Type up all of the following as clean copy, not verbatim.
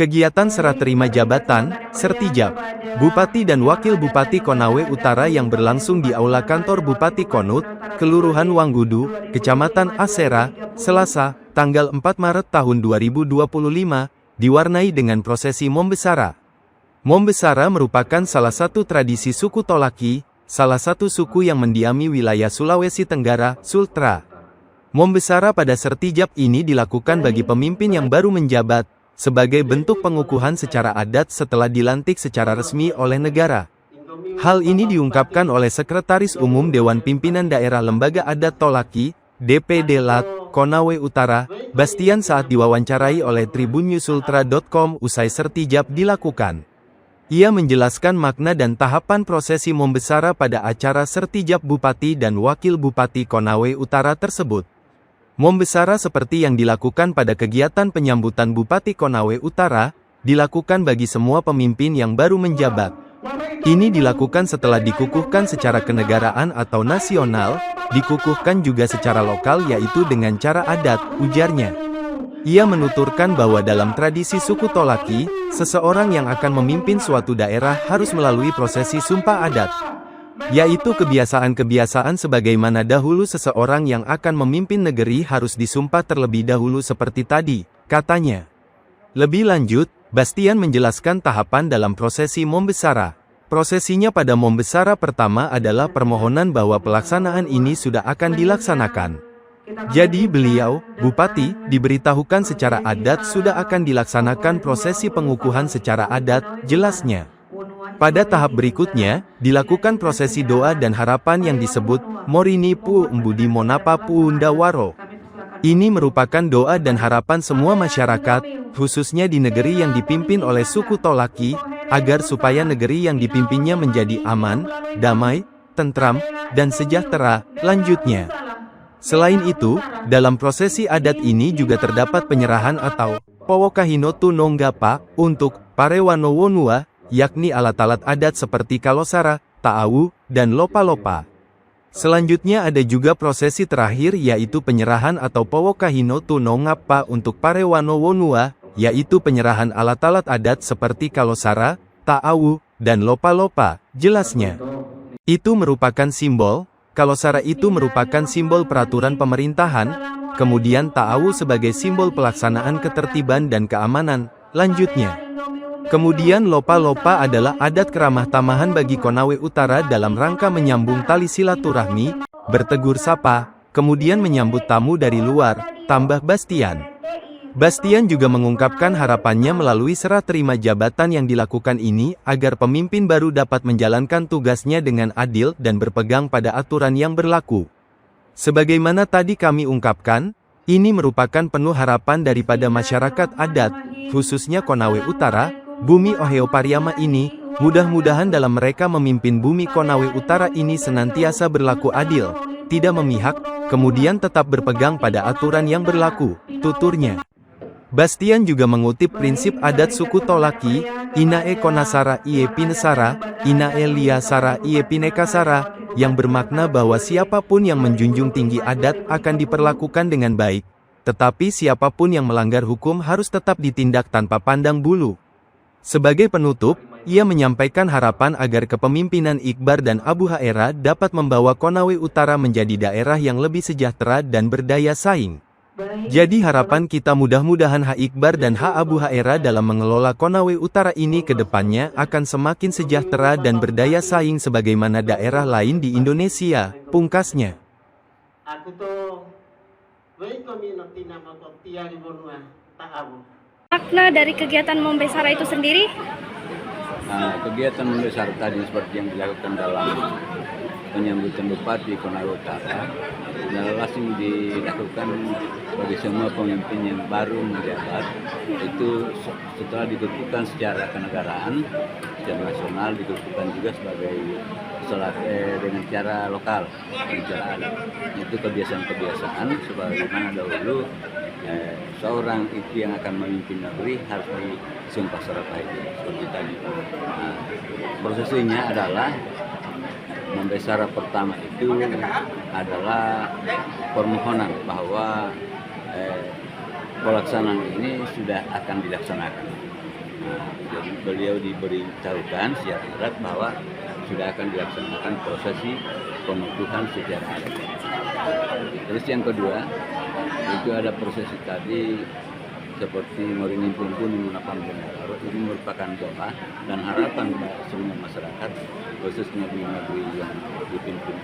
Kegiatan serah terima jabatan, Sertijab, Bupati dan Wakil Bupati Konawe Utara yang berlangsung di Aula Kantor Bupati Konut, Kelurahan Wanggudu, Kecamatan Asera, Selasa, tanggal 4 Maret tahun 2025, diwarnai dengan prosesi Mombesara. Mombesara merupakan salah satu tradisi suku Tolaki, salah satu suku yang mendiami wilayah Sulawesi Tenggara, Sultra. Mombesara pada Sertijab ini dilakukan bagi pemimpin yang baru menjabat, sebagai bentuk pengukuhan secara adat setelah dilantik secara resmi oleh negara. Hal ini diungkapkan oleh Sekretaris Umum Dewan Pimpinan Daerah Lembaga Adat Tolaki, DPD Lat, Konawe Utara, Bastian saat diwawancarai oleh tribunnyusultra.com usai Sertijab dilakukan. Ia menjelaskan makna dan tahapan prosesi Mombesara pada acara Sertijab Bupati dan Wakil Bupati Konawe Utara tersebut. Mombesara seperti yang dilakukan pada kegiatan penyambutan Bupati Konawe Utara, dilakukan bagi semua pemimpin yang baru menjabat. Ini dilakukan setelah dikukuhkan secara kenegaraan atau nasional, dikukuhkan juga secara lokal yaitu dengan cara adat, ujarnya. Ia menuturkan bahwa dalam tradisi suku Tolaki, seseorang yang akan memimpin suatu daerah harus melalui prosesi sumpah adat, yaitu kebiasaan-kebiasaan sebagaimana dahulu seseorang yang akan memimpin negeri harus disumpah terlebih dahulu seperti tadi, katanya. Lebih lanjut, Bastian menjelaskan tahapan dalam prosesi Mombesara. Prosesinya pada Mombesara pertama adalah permohonan bahwa pelaksanaan ini sudah akan dilaksanakan. Jadi beliau, Bupati, diberitahukan secara adat sudah akan dilaksanakan prosesi pengukuhan secara adat, jelasnya. Pada tahap berikutnya, dilakukan prosesi doa dan harapan yang disebut Morini Pu Embudi Monapa Puundawaro. Ini merupakan doa dan harapan semua masyarakat, khususnya di negeri yang dipimpin oleh suku Tolaki, agar supaya negeri yang dipimpinnya menjadi aman, damai, tentram, dan sejahtera, lanjutnya. Selain itu, dalam prosesi adat ini juga terdapat penyerahan atau Powokahino Tunonggapa untuk Parewano Wonua, yakni alat-alat adat seperti kalosara, ta'awu, dan lopa-lopa. Selanjutnya ada juga prosesi terakhir yaitu penyerahan atau Powokahino Tunongapa untuk Parewano Wonua, yaitu penyerahan alat-alat adat seperti kalosara, ta'awu, dan lopa-lopa, jelasnya. Itu merupakan simbol, kalosara itu merupakan simbol peraturan pemerintahan, kemudian ta'awu sebagai simbol pelaksanaan ketertiban dan keamanan, lanjutnya. Kemudian lopa-lopa adalah adat keramah tamahan bagi Konawe Utara dalam rangka menyambung tali silaturahmi, bertegur sapa, kemudian menyambut tamu dari luar, tambah Bastian. Bastian juga mengungkapkan harapannya melalui serah terima jabatan yang dilakukan ini, agar pemimpin baru dapat menjalankan tugasnya dengan adil dan berpegang pada aturan yang berlaku. Sebagaimana tadi kami ungkapkan, ini merupakan penuh harapan daripada masyarakat adat, khususnya Konawe Utara, Bumi Oheo Pariama ini, mudah-mudahan dalam mereka memimpin Bumi Konawe Utara ini senantiasa berlaku adil, tidak memihak, kemudian tetap berpegang pada aturan yang berlaku, tuturnya. Bastian juga mengutip prinsip adat suku Tolaki, Inae Konasara Ie Pinesara, Inae Liasara Ie Pinekasara, yang bermakna bahwa siapapun yang menjunjung tinggi adat akan diperlakukan dengan baik, tetapi siapapun yang melanggar hukum harus tetap ditindak tanpa pandang bulu. Sebagai penutup, ia menyampaikan harapan agar kepemimpinan Iqbar dan Abu Haera dapat membawa Konawe Utara menjadi daerah yang lebih sejahtera dan berdaya saing. Jadi harapan kita mudah-mudahan H. Iqbar dan H. Abu Haera dalam mengelola Konawe Utara ini ke depannya akan semakin sejahtera dan berdaya saing sebagaimana daerah lain di Indonesia, pungkasnya. Makna dari kegiatan Mombesara itu sendiri? Kegiatan Mombesara tadi seperti yang dilakukan dalam penyambutan Bupati Konawe Utara, dan langsung dilakukan bagi semua pemimpin yang baru menjabat. Itu setelah dikukuhkan secara kenegaraan, secara nasional, dikukuhkan juga sebagai dengan cara lokal, dengan cara adat. Itu kebiasaan-kebiasaan sebagaimana dahulu seorang itu yang akan memimpin negeri harus disumpah serapah itu seperti tadi. Prosesinya adalah Mombesara pertama itu adalah permohonan bahwa pelaksanaan ini sudah akan dilaksanakan. Jadi beliau diberitahukan secara adat bahwa sudah akan dilaksanakan prosesi pengukuhan secara adat. Terus yang kedua, itu ada prosesi tadi seperti moringin pumpun menggunakan bendera. Ini merupakan doa dan harapan semua masyarakat, khususnya di negeri yang dipimpin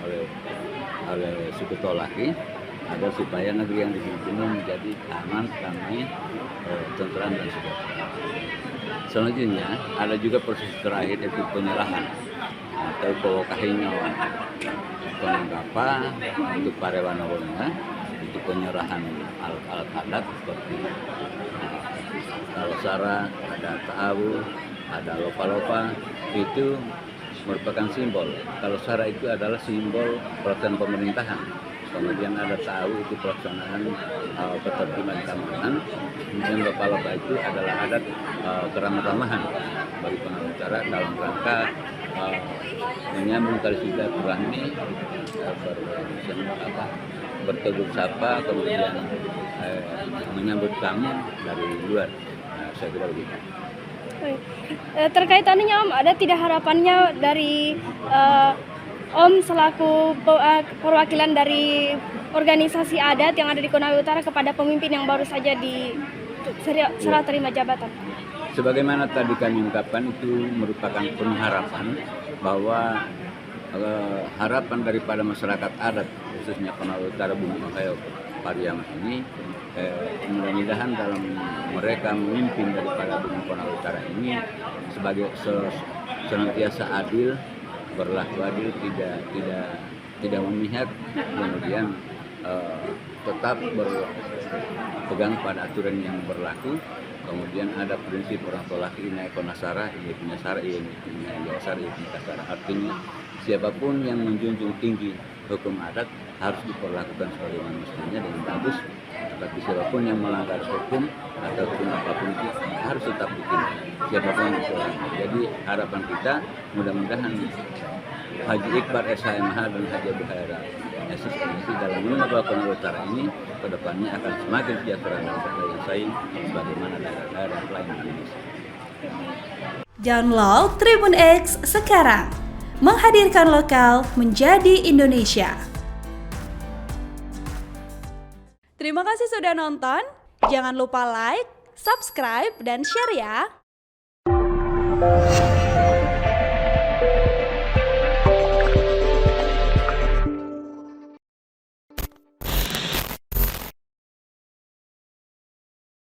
oleh suku Tolaki, agar supaya negeri yang dipimpin menjadi aman, damai, tentram dan sejahtera. Selanjutnya ada juga proses terakhir yaitu penyerahan atau pawakahinyo penangkapa untuk parewanawona, itu penyerahan alat-alat adat seperti kalosara, ada tahu, ada lopa-lopa, itu merupakan simbol. Kalosara itu adalah simbol peraturan pemerintahan. Kemudian ada tahu itu pelaksanaan ketertiban keamanan. Kemudian lopa-lopa itu adalah adat keramah-tamahan bagi Konawe Utara dalam rangka menyambung tali silaturahmi, bertegur sapa, kemudian menyambut tamu dari luar. Saya kira begitu. Terkait anunya Om, ada tidak harapannya dari Om selaku perwakilan dari organisasi adat yang ada di Konawe Utara kepada pemimpin yang baru saja serah terima jabatan? Sebagaimana tadi kami ungkapkan, itu merupakan penuh harapan bahwa harapan daripada masyarakat adat khususnya Konawe Utara Bumi Okayo Pariaman ini mudah-mudahan dalam mereka memimpin daripada Bumi Konawe Utara ini sebagai senantiasa adil, berlaku adil, tidak memihak, kemudian tetap berpegang pada aturan yang berlaku. Kemudian ada prinsip orang Tolaki ini konasara, ini punya sara, ini punya jasar, ini punya kasara. Artinya siapapun yang menjunjung tinggi hukum adat harus diperlakukan sebagaimana mestinya dengan bagus. Tapi siapapun yang melanggar hukum ataupun apapun itu harus tetap ditindak. Siapapun itu. Jadi harapan kita mudah-mudahan Haji Iqbal SHMH dan Haji Abu Haira Asistensi dalam mengelola Konawe Utara ini kedepannya akan semakin sejahtera dan berdaya saing sebagaimana daerah-daerah lain di Indonesia. Download Tribun X sekarang, menghadirkan lokal menjadi Indonesia. Terima kasih sudah nonton. Jangan lupa like, subscribe, dan share ya.